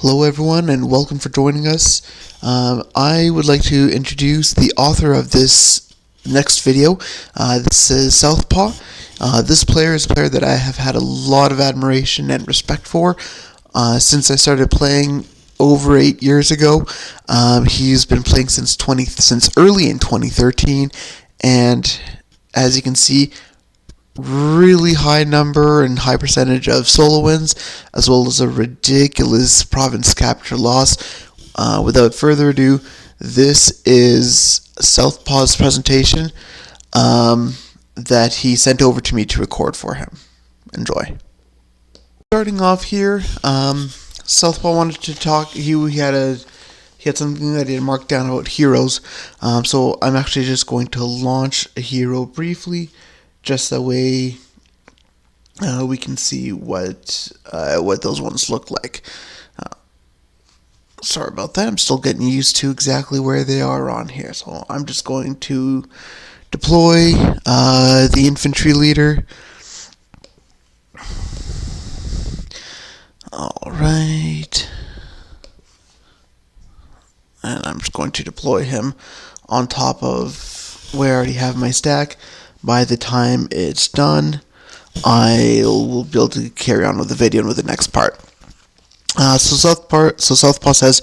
Hello everyone and welcome for joining us. I would like to introduce the author of this next video. This is Southpaw. This player is a player that I have had a lot of admiration and respect for since I started playing over 8 years ago. He's been playing since early in 2013, and as you can see, really high number and high percentage of solo wins, as well as a ridiculous province capture loss. Without further ado, this is Southpaw's presentation that he sent over to me to record for him. Enjoy. Starting off here, Southpaw wanted to talk. He had something that he had marked down about heroes. So I'm actually just going to launch a hero briefly, just that way we can see what those ones look like. Sorry about that. I'm still getting used to exactly where they are on here. So I'm just going to deploy the infantry leader. Alright. And I'm just going to deploy him on top of where I already have my stack. By the time it's done, I will be able to carry on with the video and with the next part. So Southpaw says,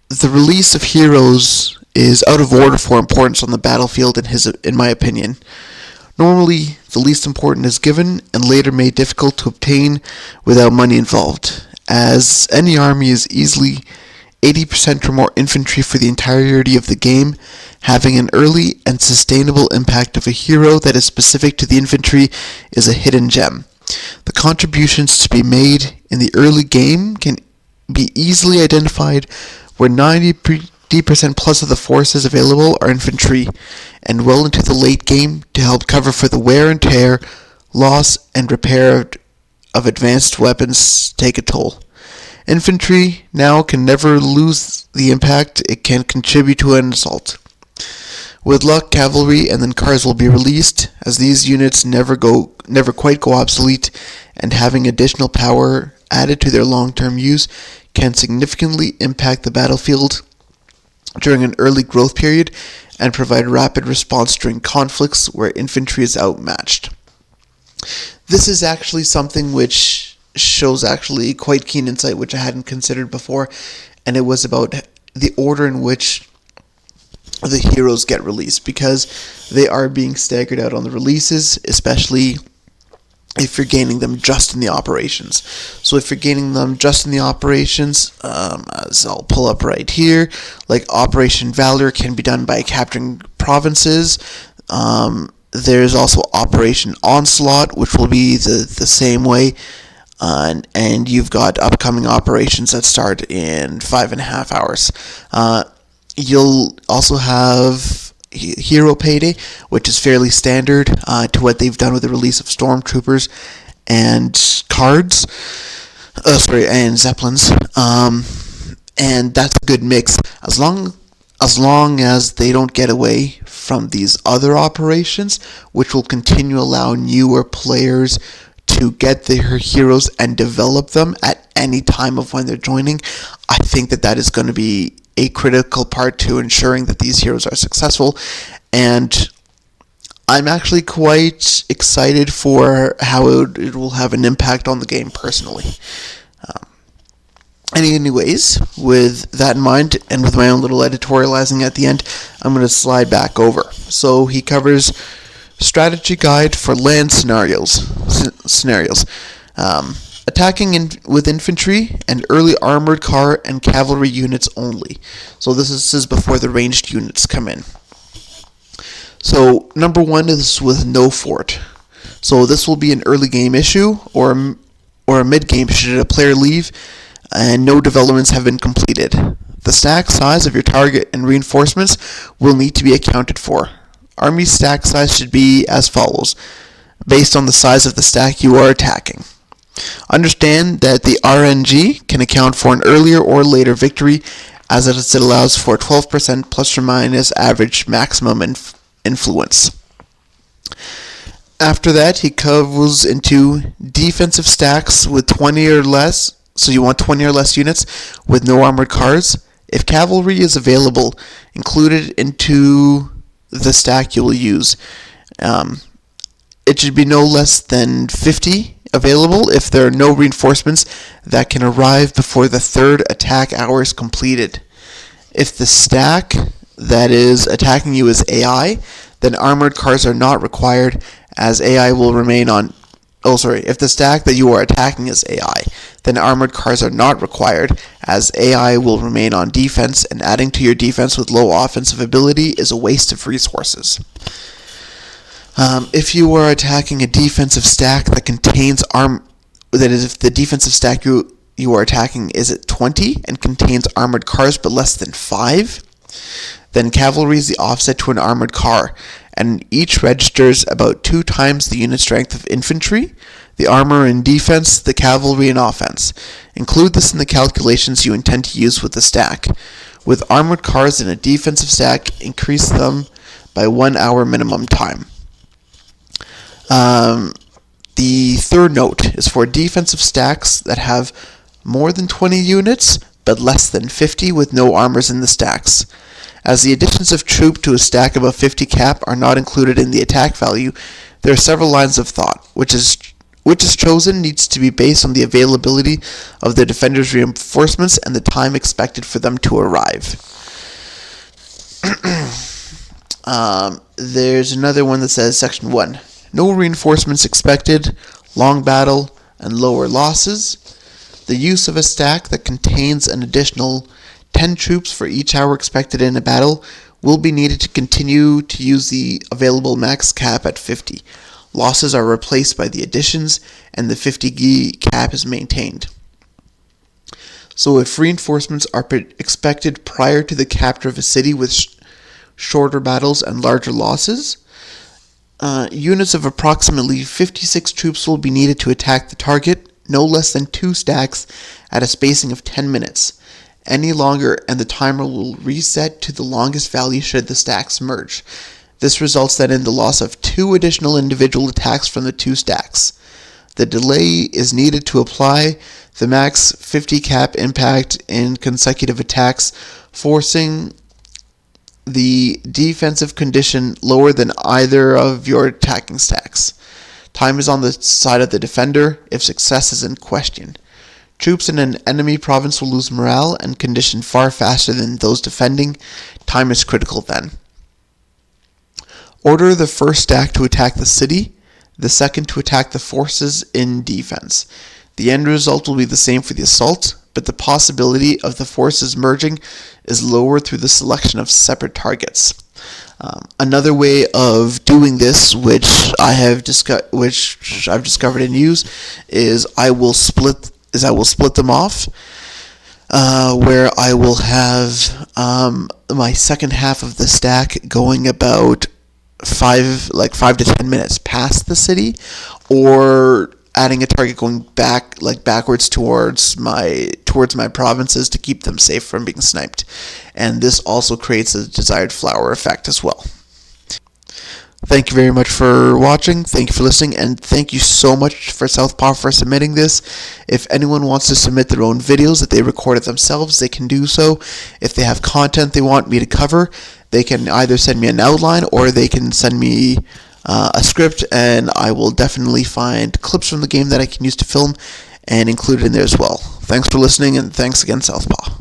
the release of heroes is out of order for importance on the battlefield in my opinion. Normally, the least important is given and later made difficult to obtain without money involved, as any army is easily 80% or more infantry for the entirety of the game. Having an early and sustainable impact of a hero that is specific to the infantry is a hidden gem. The contributions to be made in the early game can be easily identified, where 90% plus of the forces available are infantry, and well into the late game to help cover for the wear and tear, loss, and repair of advanced weapons take a toll. Infantry now can never lose the impact it can contribute to an assault. With luck, cavalry and then cars will be released, as these units never quite go obsolete, and having additional power added to their long-term use can significantly impact the battlefield during an early growth period and provide rapid response during conflicts where infantry is outmatched. This is actually something which shows actually quite keen insight, which I hadn't considered before, and it was about the order in which the heroes get released, because they are being staggered out on the releases, especially if you're gaining them just in the operations. So if you're gaining them just in the operations, as I'll pull up right here, like Operation Valor can be done by capturing provinces. There's also Operation Onslaught, which will be the same way. And you've got upcoming operations that start in 5.5 hours. You'll also have Hero Payday, which is fairly standard to what they've done with the release of Stormtroopers and cards. And Zeppelins. And that's a good mix, as long as they don't get away from these other operations, which will continue to allow newer players to get their heroes and develop them at any time of when they're joining. I think that is going to be a critical part to ensuring that these heroes are successful, and I'm actually quite excited for how it will have an impact on the game personally. Anyways, with that in mind, and with my own little editorializing at the end, I'm going to slide back over. So he covers strategy guide for land scenarios. Attacking with infantry and early armored car and cavalry units only. So this is before the ranged units come in. So number one is with no fort. So this will be an early game issue or a mid game should a player leave and no developments have been completed. The stack size of your target and reinforcements will need to be accounted for. Army stack size should be as follows, based on the size of the stack you are attacking. Understand that the RNG can account for an earlier or later victory, as it allows for 12% plus or minus average maximum influence. After that, he covers into defensive stacks with 20 or less So you want 20 or less units with no armored cars. If cavalry is available, included into the stack you will use. It should be no less than 50 available if there are no reinforcements that can arrive before the third attack hour is completed. If the stack that is attacking you is AI, then armored cars are not required, as AI will remain on... if the stack that you are attacking is AI, then armored cars are not required, as AI will remain on defense, and adding to your defense with low offensive ability is a waste of resources. If you are attacking a defensive stack that contains that is, if the defensive stack you are attacking is at 20 and contains armored cars but less than 5, then cavalry is the offset to an armored car, and each registers about 2 times the unit strength of infantry, the armor in defense, the cavalry in offense. Include this in the calculations you intend to use with the stack. With armored cars in a defensive stack, increase them by 1 hour minimum time. The third note is for defensive stacks that have more than 20 units, but less than 50 with no armors in the stacks. As the additions of troop to a stack above 50 cap are not included in the attack value, there are several lines of thought. Which is chosen needs to be based on the availability of the defender's reinforcements and the time expected for them to arrive. There's another one that says, Section 1. No reinforcements expected, long battle, and lower losses. The use of a stack that contains an additional 10 troops for each hour expected in a battle will be needed to continue to use the available max cap at 50. Losses are replaced by the additions, and the 50 cap is maintained. So if reinforcements are expected prior to the capture of a city with shorter battles and larger losses, units of approximately 56 troops will be needed to attack the target, no less than 2 stacks at a spacing of 10 minutes. Any longer, and the timer will reset to the longest value should the stacks merge. This results then in the loss of 2 additional individual attacks from the 2 stacks. The delay is needed to apply the max 50 cap impact in consecutive attacks, forcing the defensive condition lower than either of your attacking stacks. Time is on the side of the defender if success is in question. Troops in an enemy province will lose morale and condition far faster than those defending. Time is critical then. Order the first stack to attack the city, the second to attack the forces in defense. The end result will be the same for the assault, but the possibility of the forces merging is lower through the selection of separate targets. Another way of doing this, which I've discovered and used, is I will split them off, where I will have my second half of the stack going about 5 to 10 minutes past the city, or adding a target going backwards towards my provinces to keep them safe from being sniped. And this also creates a desired flower effect as well. Thank you very much for watching, thank you for listening, and thank you so much for Southpaw for submitting this. If anyone wants to submit their own videos that they recorded themselves, they can do so. If they have content they want me to cover, they can either send me an outline or they can send me a script, and I will definitely find clips from the game that I can use to film and include it in there as well. Thanks for listening, and thanks again, Southpaw.